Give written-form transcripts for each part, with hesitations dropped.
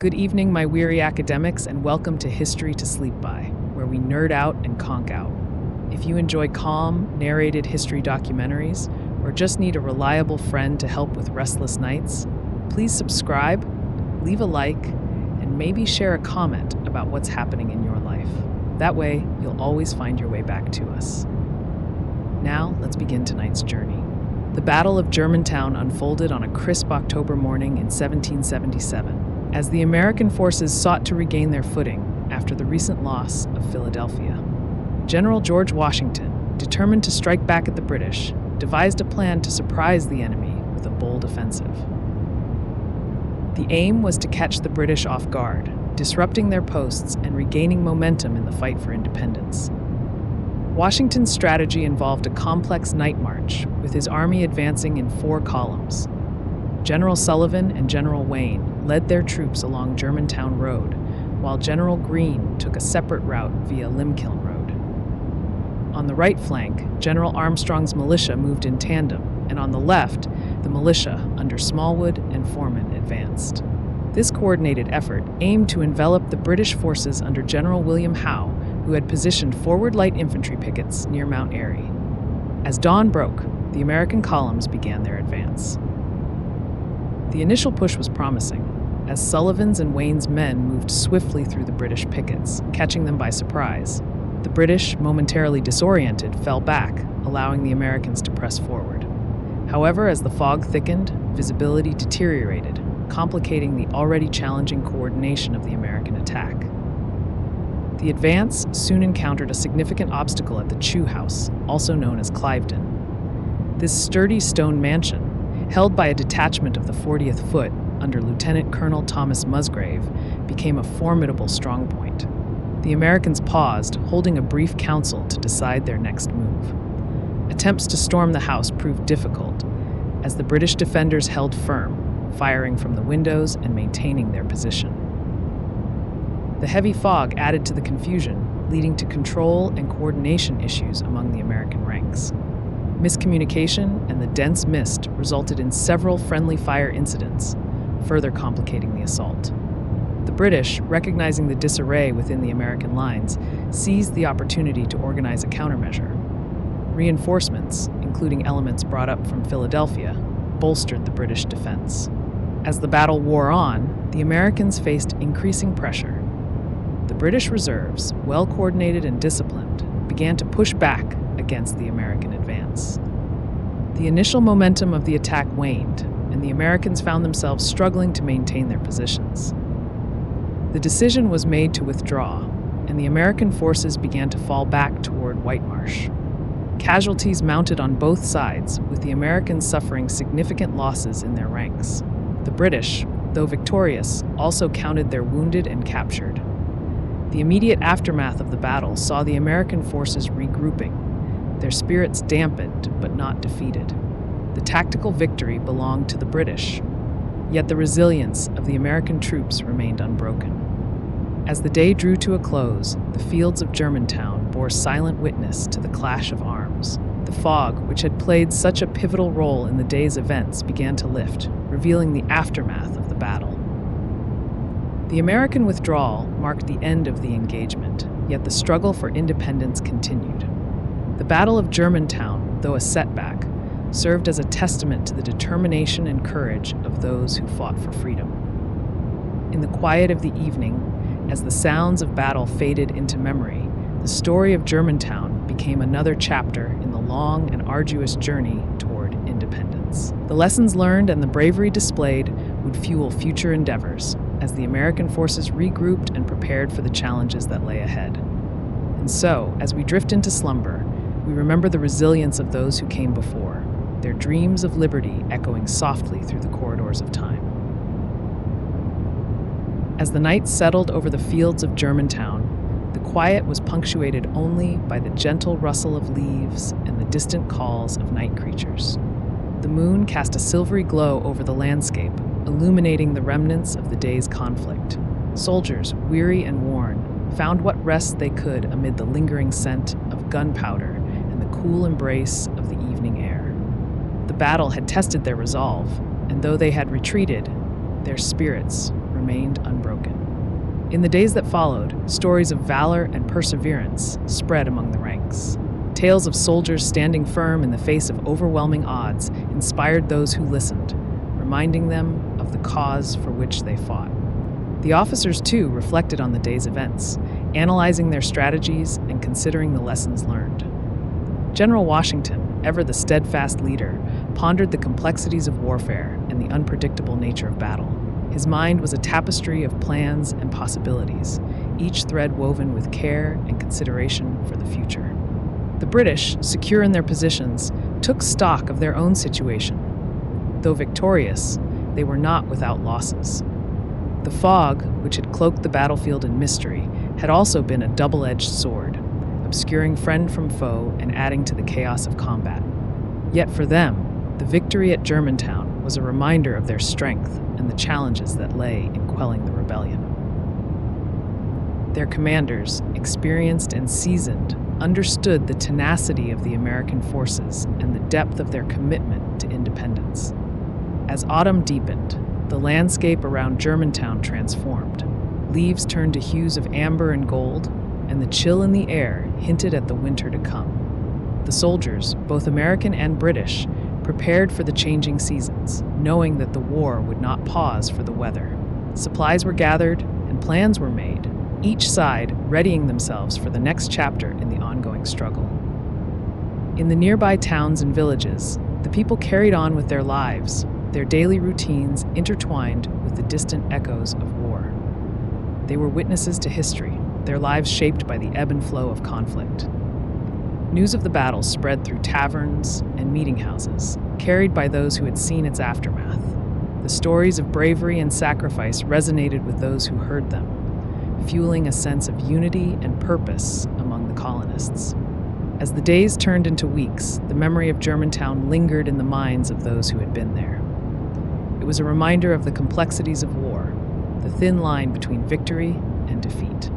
Good evening, my weary academics, and welcome to History to Sleep By, where we nerd out and conk out. If you enjoy calm, narrated history documentaries, or just need a reliable friend to help with restless nights, please subscribe, leave a like, and maybe share a comment about what's happening in your life. That way, you'll always find your way back to us. Now, let's begin tonight's journey. The Battle of Germantown unfolded on a crisp October morning in 1777. As the American forces sought to regain their footing after the recent loss of Philadelphia. General George Washington, determined to strike back at the British, devised a plan to surprise the enemy with a bold offensive. The aim was to catch the British off guard, disrupting their posts and regaining momentum in the fight for independence. Washington's strategy involved a complex night march, with his army advancing in 4 columns. General Sullivan and General Wayne led their troops along Germantown Road, while General Greene took a separate route via Limekiln Road. On the right flank, General Armstrong's militia moved in tandem, and on the left, the militia under Smallwood and Foreman advanced. This coordinated effort aimed to envelop the British forces under General William Howe, who had positioned forward light infantry pickets near Mount Airy. As dawn broke, the American columns began their advance. The initial push was promising, as Sullivan's and Wayne's men moved swiftly through the British pickets, catching them by surprise. The British, momentarily disoriented, fell back, allowing the Americans to press forward. However, as the fog thickened, visibility deteriorated, complicating the already challenging coordination of the American attack. The advance soon encountered a significant obstacle at the Chew House, also known as Cliveden. This sturdy stone mansion, held by a detachment of the 40th Foot under Lieutenant Colonel Thomas Musgrave, became a formidable strongpoint. The Americans paused, holding a brief council to decide their next move. Attempts to storm the house proved difficult, as the British defenders held firm, firing from the windows and maintaining their position. The heavy fog added to the confusion, leading to control and coordination issues among the American ranks. Miscommunication and the dense mist resulted in several friendly fire incidents, further complicating the assault. The British, recognizing the disarray within the American lines, seized the opportunity to organize a countermeasure. Reinforcements, including elements brought up from Philadelphia, bolstered the British defense. As the battle wore on, the Americans faced increasing pressure. The British reserves, well coordinated and disciplined, began to push back against the American advance. The initial momentum of the attack waned, and the Americans found themselves struggling to maintain their positions. The decision was made to withdraw, and the American forces began to fall back toward Whitemarsh. Casualties mounted on both sides, with the Americans suffering significant losses in their ranks. The British, though victorious, also counted their wounded and captured. The immediate aftermath of the battle saw the American forces regrouping, their spirits dampened but not defeated. The tactical victory belonged to the British, yet the resilience of the American troops remained unbroken. As the day drew to a close, the fields of Germantown bore silent witness to the clash of arms. The fog, which had played such a pivotal role in the day's events, began to lift, revealing the aftermath of the battle. The American withdrawal marked the end of the engagement, yet the struggle for independence continued. The Battle of Germantown, though a setback, served as a testament to the determination and courage of those who fought for freedom. In the quiet of the evening, as the sounds of battle faded into memory, the story of Germantown became another chapter in the long and arduous journey toward independence. The lessons learned and the bravery displayed would fuel future endeavors as the American forces regrouped and prepared for the challenges that lay ahead. And so, as we drift into slumber, we remember the resilience of those who came before, their dreams of liberty echoing softly through the corridors of time. As the night settled over the fields of Germantown, the quiet was punctuated only by the gentle rustle of leaves and the distant calls of night creatures. The moon cast a silvery glow over the landscape, illuminating the remnants of the day's conflict. Soldiers, weary and worn, found what rest they could amid the lingering scent of gunpowder and the cool embrace of the evening air. The battle had tested their resolve, and though they had retreated, their spirits remained unbroken. In the days that followed, stories of valor and perseverance spread among the ranks. Tales of soldiers standing firm in the face of overwhelming odds inspired those who listened, reminding them of the cause for which they fought. The officers, too, reflected on the day's events, analyzing their strategies and considering the lessons learned. General Washington, ever the steadfast leader, pondered the complexities of warfare and the unpredictable nature of battle. His mind was a tapestry of plans and possibilities, each thread woven with care and consideration for the future. The British, secure in their positions, took stock of their own situation. Though victorious, they were not without losses. The fog, which had cloaked the battlefield in mystery, had also been a double-edged sword, obscuring friend from foe and adding to the chaos of combat. Yet for them, the victory at Germantown was a reminder of their strength and the challenges that lay in quelling the rebellion. Their commanders, experienced and seasoned, understood the tenacity of the American forces and the depth of their commitment to independence. As autumn deepened, the landscape around Germantown transformed. Leaves turned to hues of amber and gold, and the chill in the air hinted at the winter to come. The soldiers, both American and British, prepared for the changing seasons, knowing that the war would not pause for the weather. Supplies were gathered and plans were made, each side readying themselves for the next chapter in the ongoing struggle. In the nearby towns and villages, the people carried on with their lives, their daily routines intertwined with the distant echoes of war. They were witnesses to history, their lives shaped by the ebb and flow of conflict. News of the battle spread through taverns and meeting houses, carried by those who had seen its aftermath. The stories of bravery and sacrifice resonated with those who heard them, fueling a sense of unity and purpose among the colonists. As the days turned into weeks, the memory of Germantown lingered in the minds of those who had been there. It was a reminder of the complexities of war, the thin line between victory and defeat.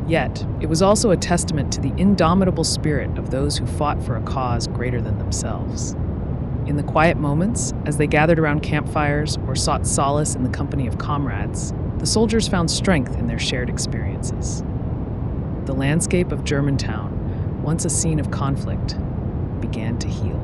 Yet, it was also a testament to the indomitable spirit of those who fought for a cause greater than themselves. In the quiet moments, as they gathered around campfires or sought solace in the company of comrades, the soldiers found strength in their shared experiences. The landscape of Germantown, once a scene of conflict, began to heal.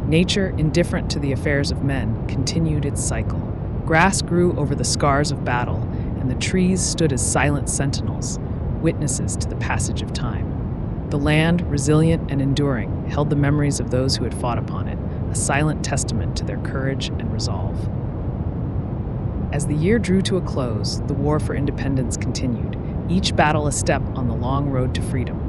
Nature, indifferent to the affairs of men, continued its cycle. Grass grew over the scars of battle, and the trees stood as silent sentinels, witnesses to the passage of time. The land, resilient and enduring, held the memories of those who had fought upon it, a silent testament to their courage and resolve. As the year drew to a close, the war for independence continued, each battle a step on the long road to freedom.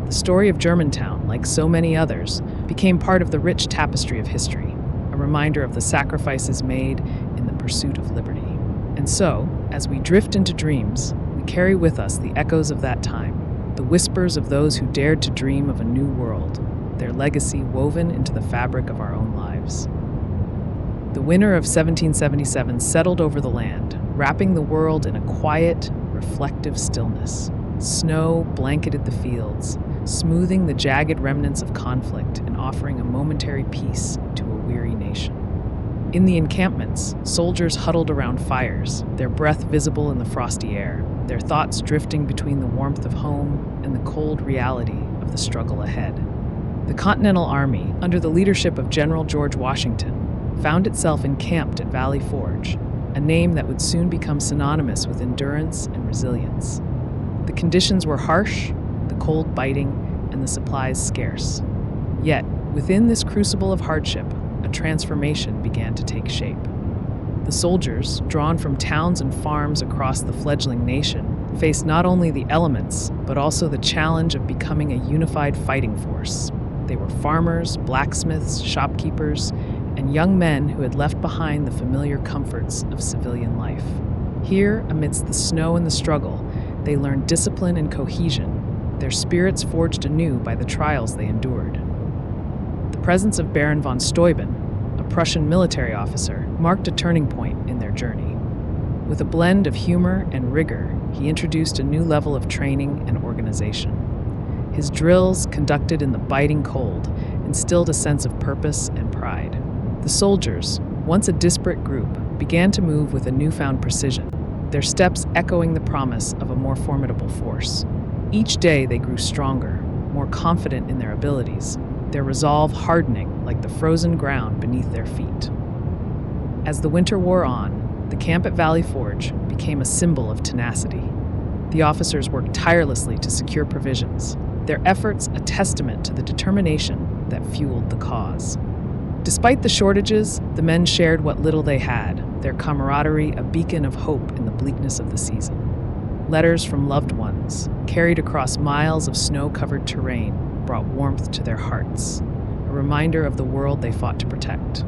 The story of Germantown, like so many others, became part of the rich tapestry of history, a reminder of the sacrifices made in the pursuit of liberty. And so, as we drift into dreams, we carry with us the echoes of that time, the whispers of those who dared to dream of a new world, their legacy woven into the fabric of our own lives. The winter of 1777 settled over the land, wrapping the world in a quiet, reflective stillness. Snow blanketed the fields, smoothing the jagged remnants of conflict and offering a momentary peace to a weary nation. In the encampments, soldiers huddled around fires, their breath visible in the frosty air, their thoughts drifting between the warmth of home and the cold reality of the struggle ahead. The Continental Army, under the leadership of General George Washington, found itself encamped at Valley Forge, a name that would soon become synonymous with endurance and resilience. The conditions were harsh, the cold biting, and the supplies scarce. Yet, within this crucible of hardship, a transformation began to take shape. The soldiers, drawn from towns and farms across the fledgling nation, faced not only the elements, but also the challenge of becoming a unified fighting force. They were farmers, blacksmiths, shopkeepers, and young men who had left behind the familiar comforts of civilian life. Here, amidst the snow and the struggle, they learned discipline and cohesion, their spirits forged anew by the trials they endured. The presence of Baron von Steuben, a Prussian military officer, marked a turning point in their journey. With a blend of humor and rigor, he introduced a new level of training and organization. His drills, conducted in the biting cold, instilled a sense of purpose and pride. The soldiers, once a disparate group, began to move with a newfound precision, their steps echoing the promise of a more formidable force. Each day they grew stronger, more confident in their abilities, their resolve hardening like the frozen ground beneath their feet. As the winter wore on, the camp at Valley Forge became a symbol of tenacity. The officers worked tirelessly to secure provisions, their efforts a testament to the determination that fueled the cause. Despite the shortages, the men shared what little they had, their camaraderie a beacon of hope in the bleakness of the season. Letters from loved ones, carried across miles of snow-covered terrain, brought warmth to their hearts, a reminder of the world they fought to protect.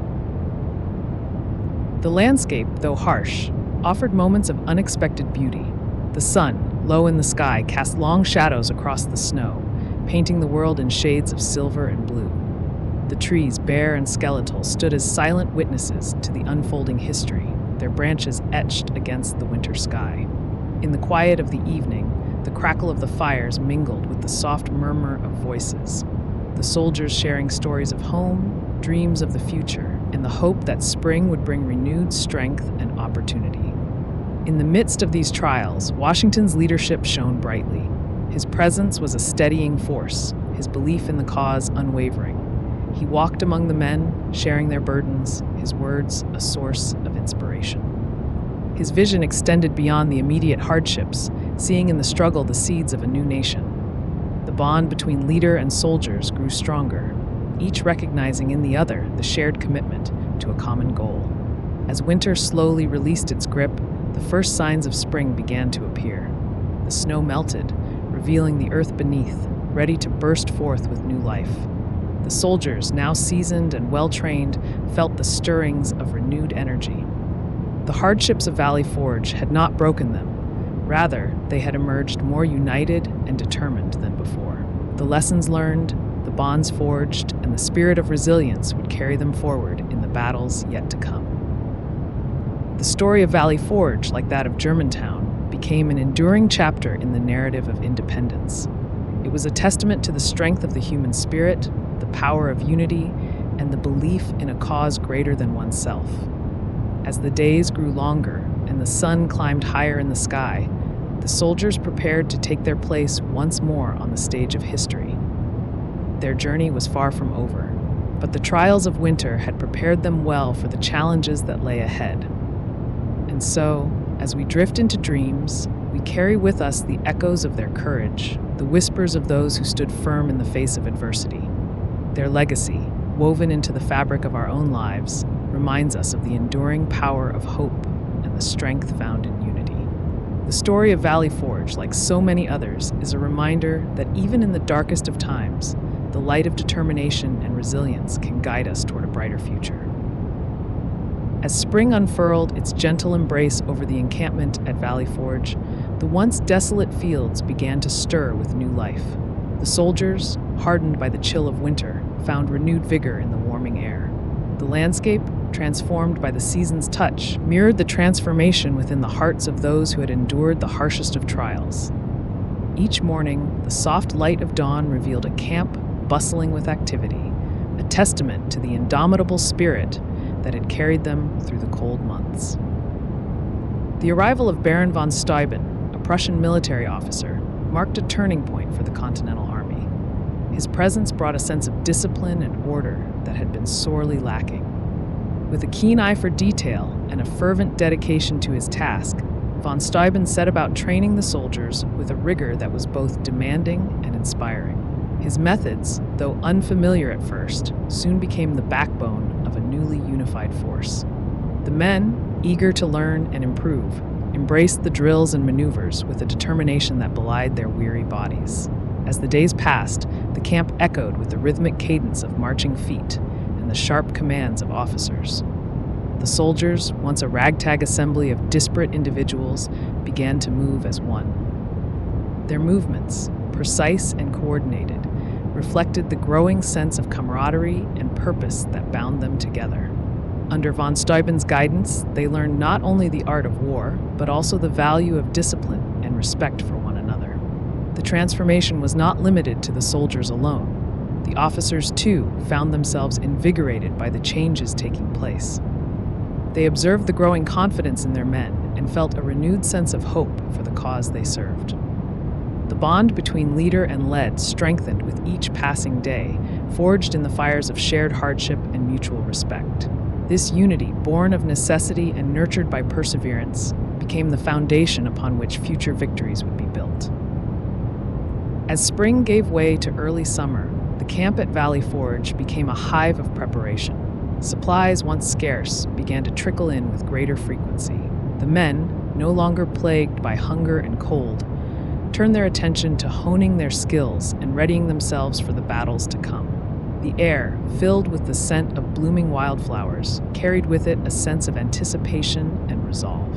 The landscape, though harsh, offered moments of unexpected beauty. The sun, low in the sky, cast long shadows across the snow, painting the world in shades of silver and blue. The trees, bare and skeletal, stood as silent witnesses to the unfolding history, their branches etched against the winter sky. In the quiet of the evening, the crackle of the fires mingled with the soft murmur of voices, the soldiers sharing stories of home, dreams of the future, and the hope that spring would bring renewed strength and opportunity. In the midst of these trials, Washington's leadership shone brightly. His presence was a steadying force, his belief in the cause unwavering. He walked among the men, sharing their burdens, his words a source of inspiration. His vision extended beyond the immediate hardships, seeing in the struggle the seeds of a new nation. The bond between leader and soldiers grew stronger, each recognizing in the other the shared commitment to a common goal. As winter slowly released its grip, the first signs of spring began to appear. The snow melted, revealing the earth beneath, ready to burst forth with new life. The soldiers, now seasoned and well-trained, felt the stirrings of renewed energy. The hardships of Valley Forge had not broken them. Rather, they had emerged more united and determined than before. The lessons learned, the bonds forged, and the spirit of resilience would carry them forward in the battles yet to come. The story of Valley Forge, like that of Germantown, became an enduring chapter in the narrative of independence. It was a testament to the strength of the human spirit, the power of unity, and the belief in a cause greater than oneself. As the days grew longer and the sun climbed higher in the sky, the soldiers prepared to take their place once more on the stage of history. Their journey was far from over, but the trials of winter had prepared them well for the challenges that lay ahead. And so, as we drift into dreams, we carry with us the echoes of their courage, the whispers of those who stood firm in the face of adversity. Their legacy, woven into the fabric of our own lives, reminds us of the enduring power of hope and the strength found in unity. The story of Valley Forge, like so many others, is a reminder that even in the darkest of times, the light of determination and resilience can guide us toward a brighter future. As spring unfurled its gentle embrace over the encampment at Valley Forge, the once desolate fields began to stir with new life. The soldiers, hardened by the chill of winter, found renewed vigor in the warming air. The landscape, transformed by the season's touch, mirrored the transformation within the hearts of those who had endured the harshest of trials. Each morning, the soft light of dawn revealed a camp bustling with activity, a testament to the indomitable spirit that had carried them through the cold months. The arrival of Baron von Steuben, a Prussian military officer, marked a turning point for the Continental Army. His presence brought a sense of discipline and order that had been sorely lacking. With a keen eye for detail and a fervent dedication to his task, von Steuben set about training the soldiers with a rigor that was both demanding and inspiring. His methods, though unfamiliar at first, soon became the backbone of a newly unified force. The men, eager to learn and improve, embraced the drills and maneuvers with a determination that belied their weary bodies. As the days passed, the camp echoed with the rhythmic cadence of marching feet and the sharp commands of officers. The soldiers, once a ragtag assembly of disparate individuals, began to move as one. Their movements, precise and coordinated, reflected the growing sense of camaraderie and purpose that bound them together. Under von Steuben's guidance, they learned not only the art of war, but also the value of discipline and respect for one another. The transformation was not limited to the soldiers alone. The officers, too, found themselves invigorated by the changes taking place. They observed the growing confidence in their men and felt a renewed sense of hope for the cause they served. The bond between leader and led strengthened with each passing day, forged in the fires of shared hardship and mutual respect. This unity, born of necessity and nurtured by perseverance, became the foundation upon which future victories would be built. As spring gave way to early summer, the camp at Valley Forge became a hive of preparation. Supplies, once scarce, began to trickle in with greater frequency. The men, no longer plagued by hunger and cold, turned their attention to honing their skills and readying themselves for the battles to come. The air, filled with the scent of blooming wildflowers, carried with it a sense of anticipation and resolve.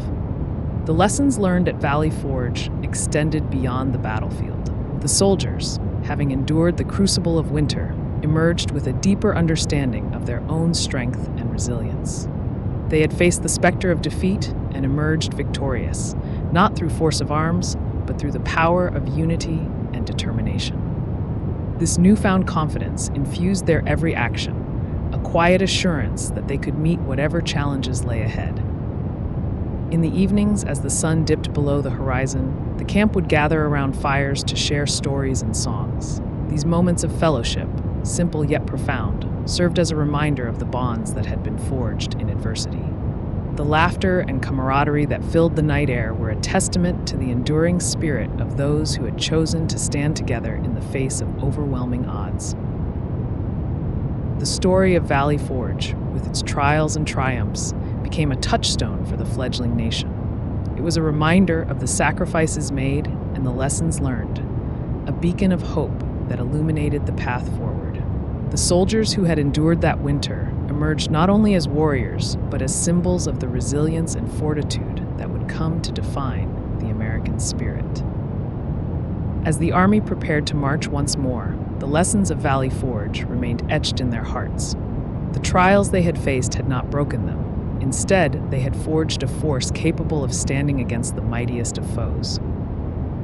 The lessons learned at Valley Forge extended beyond the battlefield. The soldiers, having endured the crucible of winter, emerged with a deeper understanding of their own strength and resilience. They had faced the specter of defeat and emerged victorious, not through force of arms, but through the power of unity and determination. This newfound confidence infused their every action, a quiet assurance that they could meet whatever challenges lay ahead. In the evenings, as the sun dipped below the horizon, the camp would gather around fires to share stories and songs. These moments of fellowship, simple yet profound, served as a reminder of the bonds that had been forged in adversity. The laughter and camaraderie that filled the night air were a testament to the enduring spirit of those who had chosen to stand together in the face of overwhelming odds. The story of Valley Forge, with its trials and triumphs, became a touchstone for the fledgling nation. It was a reminder of the sacrifices made and the lessons learned, a beacon of hope that illuminated the path forward. The soldiers who had endured that winter emerged not only as warriors, but as symbols of the resilience and fortitude that would come to define the American spirit. As the Army prepared to march once more, the lessons of Valley Forge remained etched in their hearts. The trials they had faced had not broken them. Instead, they had forged a force capable of standing against the mightiest of foes.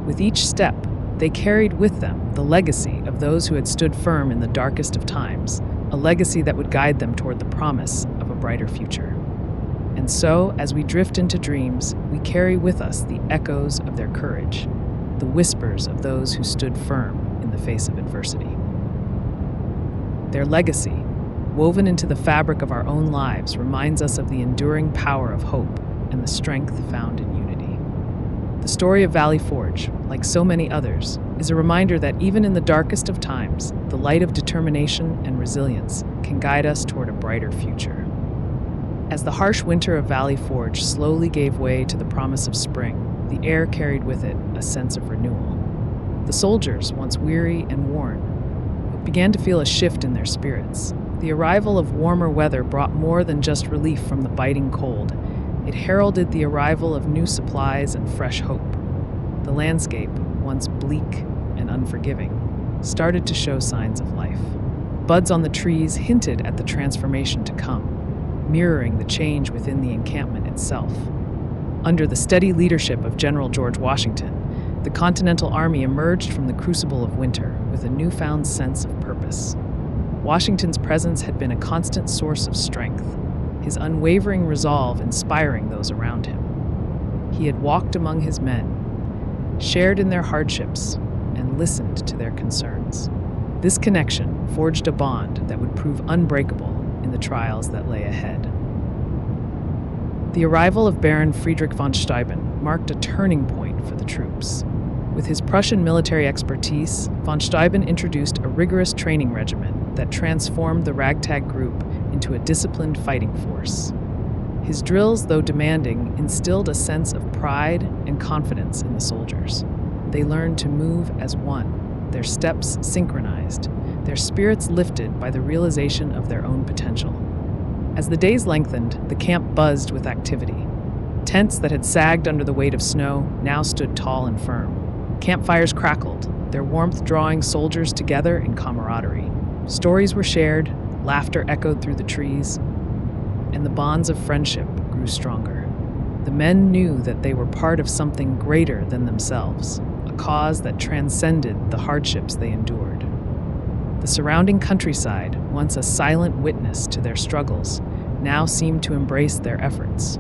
With each step, they carried with them the legacy of those who had stood firm in the darkest of times, a legacy that would guide them toward the promise of a brighter future. And so, as we drift into dreams, we carry with us the echoes of their courage, the whispers of those who stood firm in the face of adversity. Their legacy, woven into the fabric of our own lives, reminds us of the enduring power of hope and the strength found in unity. The story of Valley Forge, like so many others, is a reminder that even in the darkest of times, the light of determination and resilience can guide us toward a brighter future. As the harsh winter of Valley Forge slowly gave way to the promise of spring, the air carried with it a sense of renewal. The soldiers, once weary and worn, began to feel a shift in their spirits. The arrival of warmer weather brought more than just relief from the biting cold. It heralded the arrival of new supplies and fresh hope. The landscape, once bleak and unforgiving, started to show signs of life. Buds on the trees hinted at the transformation to come, mirroring the change within the encampment itself. Under the steady leadership of General George Washington, the Continental Army emerged from the crucible of winter with a newfound sense of purpose. Washington's presence had been a constant source of strength, his unwavering resolve inspiring those around him. He had walked among his men, shared in their hardships, and listened to their concerns. This connection forged a bond that would prove unbreakable in the trials that lay ahead. The arrival of Baron Friedrich von Steuben marked a turning point for the troops. With his Prussian military expertise, von Steuben introduced a rigorous training regimen that transformed the ragtag group into a disciplined fighting force. His drills, though demanding, instilled a sense of pride and confidence in the soldiers. They learned to move as one, their steps synchronized, their spirits lifted by the realization of their own potential. As the days lengthened, the camp buzzed with activity. Tents that had sagged under the weight of snow now stood tall and firm. Campfires crackled, their warmth drawing soldiers together in camaraderie. Stories were shared, laughter echoed through the trees, and the bonds of friendship grew stronger. The men knew that they were part of something greater than themselves, a cause that transcended the hardships they endured. The surrounding countryside, once a silent witness to their struggles, now seemed to embrace their efforts.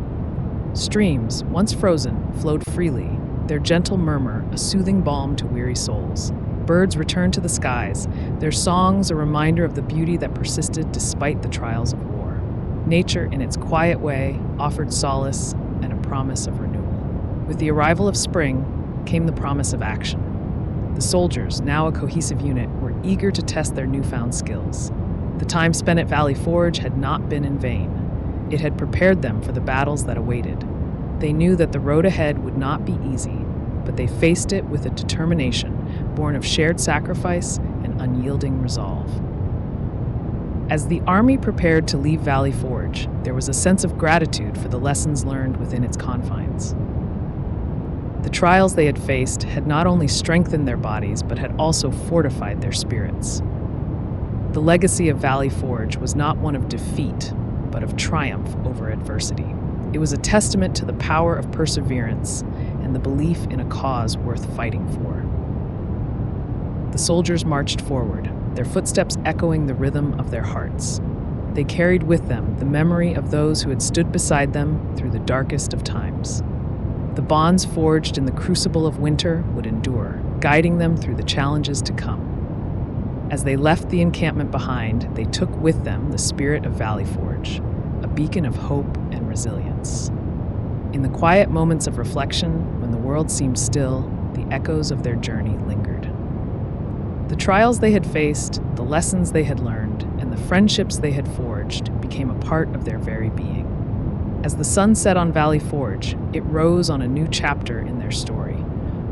Streams, once frozen, flowed freely, their gentle murmur a soothing balm to weary souls. Birds returned to the skies, their songs a reminder of the beauty that persisted despite the trials of war. Nature, in its quiet way, offered solace and a promise of renewal. With the arrival of spring came the promise of action. The soldiers, now a cohesive unit, were eager to test their newfound skills. The time spent at Valley Forge had not been in vain. It had prepared them for the battles that awaited. They knew that the road ahead would not be easy, but they faced it with a determination born of shared sacrifice and unyielding resolve. As the army prepared to leave Valley Forge, there was a sense of gratitude for the lessons learned within its confines. The trials they had faced had not only strengthened their bodies, but had also fortified their spirits. The legacy of Valley Forge was not one of defeat, but of triumph over adversity. It was a testament to the power of perseverance and the belief in a cause worth fighting for. The soldiers marched forward, their footsteps echoing the rhythm of their hearts. They carried with them the memory of those who had stood beside them through the darkest of times. The bonds forged in the crucible of winter would endure, guiding them through the challenges to come. As they left the encampment behind, they took with them the spirit of Valley Forge, a beacon of hope and resilience. In the quiet moments of reflection, when the world seemed still, the echoes of their journey lingered. The trials they had faced, the lessons they had learned, and the friendships they had forged became a part of their very being. As the sun set on Valley Forge, it rose on a new chapter in their story,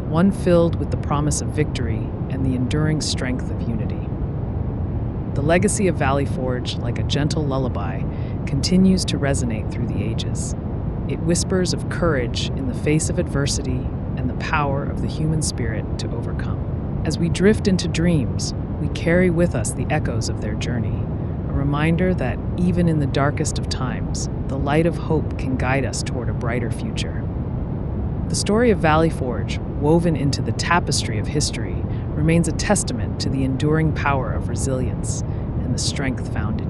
one filled with the promise of victory and the enduring strength of unity. The legacy of Valley Forge, like a gentle lullaby, continues to resonate through the ages. It whispers of courage in the face of adversity and the power of the human spirit to overcome. As we drift into dreams, we carry with us the echoes of their journey, a reminder that even in the darkest of times, the light of hope can guide us toward a brighter future. The story of Valley Forge, woven into the tapestry of history, remains a testament to the enduring power of resilience and the strength found in